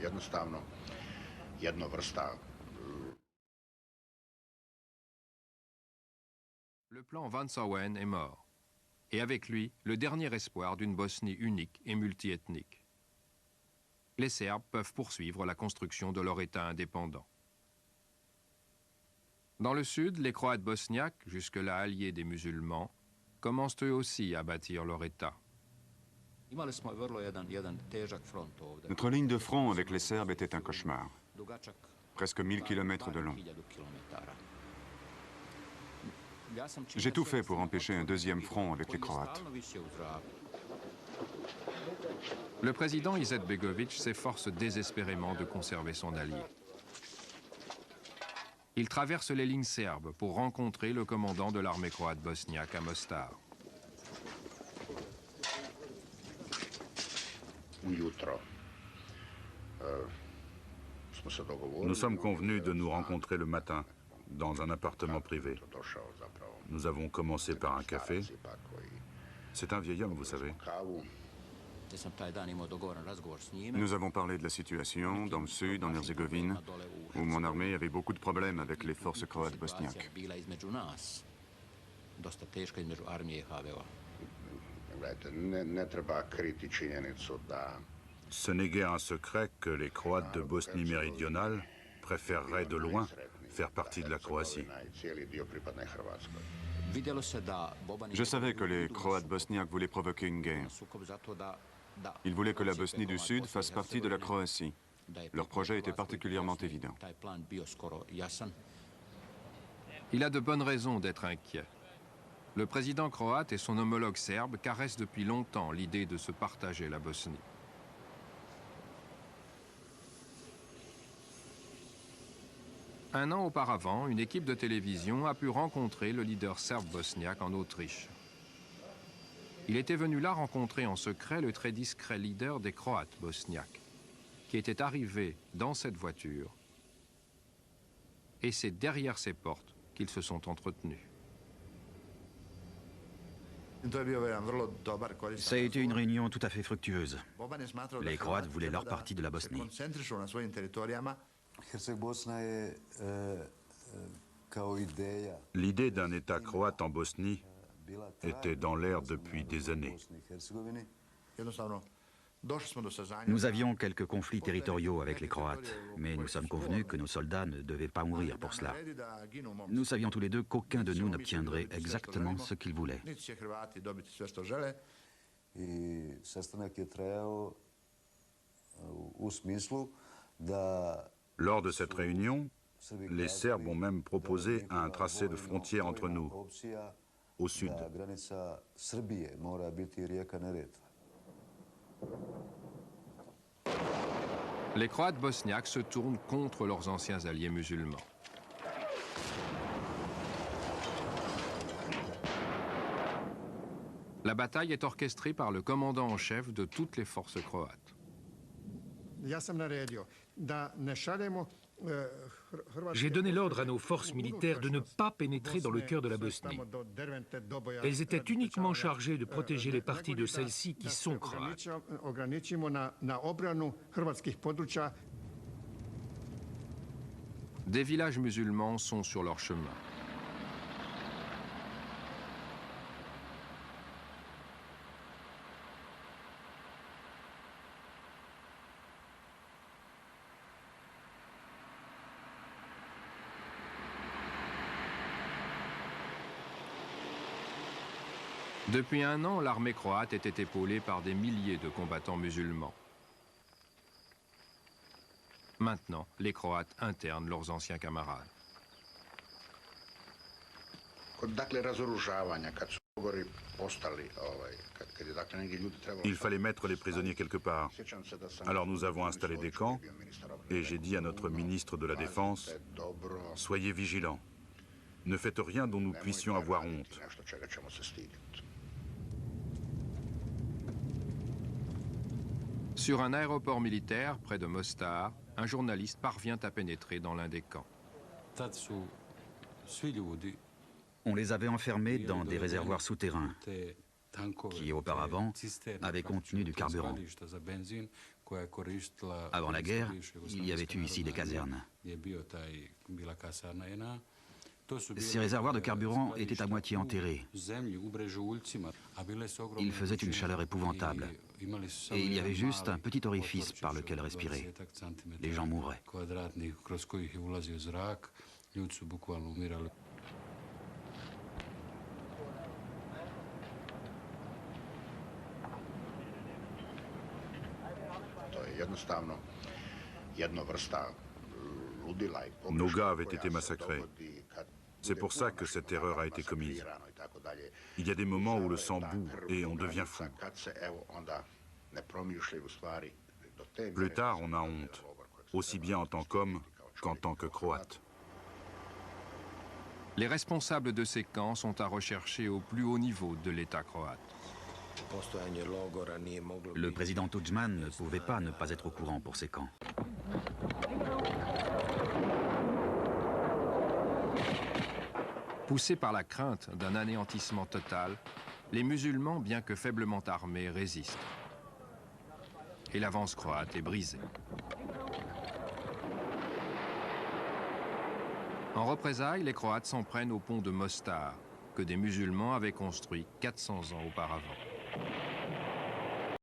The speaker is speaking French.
jednostavno jedna vrsta. Le plan Van Sauen est mort, et avec lui, le dernier espoir d'une Bosnie unique et multiethnique. Les Serbes peuvent poursuivre la construction de leur État indépendant. Dans le sud, les Croates bosniaques, jusque-là alliés des musulmans, commencent eux aussi à bâtir leur État. Notre ligne de front avec les Serbes était un cauchemar. Presque 1000 kilomètres de long. J'ai tout fait pour empêcher un deuxième front avec les Croates. Le président Izetbegović s'efforce désespérément de conserver son allié. Il traverse les lignes serbes pour rencontrer le commandant de l'armée croate bosniaque à Mostar. Nous sommes convenus de nous rencontrer le matin dans un appartement privé. Nous avons commencé par un café. C'est un vieil homme, vous savez. Nous avons parlé de la situation dans le sud, en Herzégovine, où mon armée avait beaucoup de problèmes avec les forces croates bosniaques. Ce n'est guère un secret que les Croates de Bosnie méridionale préféreraient de loin faire partie de la Croatie. Je savais que les Croates bosniaques voulaient provoquer une guerre. Ils voulaient que la Bosnie du Sud fasse partie de la Croatie. Leur projet était particulièrement évident. Il a de bonnes raisons d'être inquiet. Le président croate et son homologue serbe caressent depuis longtemps l'idée de se partager la Bosnie. Un an auparavant, une équipe de télévision a pu rencontrer le leader serbe bosniaque en Autriche. Il était venu là rencontrer en secret le très discret leader des Croates bosniaques, qui était arrivé dans cette voiture. Et c'est derrière ces portes qu'ils se sont entretenus. Ça a été une réunion tout à fait fructueuse. Les Croates voulaient leur partie de la Bosnie. L'idée d'un État croate en Bosnie était dans l'air depuis des années. Nous avions quelques conflits territoriaux avec les Croates, mais nous sommes convenus que nos soldats ne devaient pas mourir pour cela. Nous savions tous les deux qu'aucun de nous n'obtiendrait exactement ce qu'il voulait. Lors de cette réunion, les Serbes ont même proposé un tracé de frontière entre nous, au sud. Les Croates bosniaques se tournent contre leurs anciens alliés musulmans. La bataille est orchestrée par le commandant en chef de toutes les forces croates. J'ai donné l'ordre à nos forces militaires de ne pas pénétrer dans le cœur de la Bosnie. Elles étaient uniquement chargées de protéger les parties de celles-ci qui sont croates. Des villages musulmans sont sur leur chemin. Depuis un an, l'armée croate était épaulée par des milliers de combattants musulmans. Maintenant, les Croates internent leurs anciens camarades. Il fallait mettre les prisonniers quelque part. Alors nous avons installé des camps et j'ai dit à notre ministre de la Défense, « Soyez vigilants. Ne faites rien dont nous puissions avoir honte. » Sur un aéroport militaire près de Mostar, un journaliste parvient à pénétrer dans l'un des camps. On les avait enfermés dans des réservoirs souterrains qui, auparavant, avaient contenu du carburant. Avant la guerre, il y avait eu ici des casernes. Ces réservoirs de carburant étaient à moitié enterrés. Il faisait une chaleur épouvantable. Et il y avait juste un petit orifice par lequel respirer. Les gens mouraient. Nos gars avaient été massacrés. C'est pour ça que cette erreur a été commise. Il y a des moments où le sang bout et on devient fou. Plus tard, on a honte, aussi bien en tant qu'homme qu'en tant que Croate. Les responsables de ces camps sont à rechercher au plus haut niveau de l'État croate. Le président Tudjman ne pouvait pas ne pas être au courant pour ces camps. Poussés par la crainte d'un anéantissement total, les musulmans, bien que faiblement armés, résistent. Et l'avance croate est brisée. En représailles, les Croates s'en prennent au pont de Mostar, que des musulmans avaient construit 400 ans auparavant.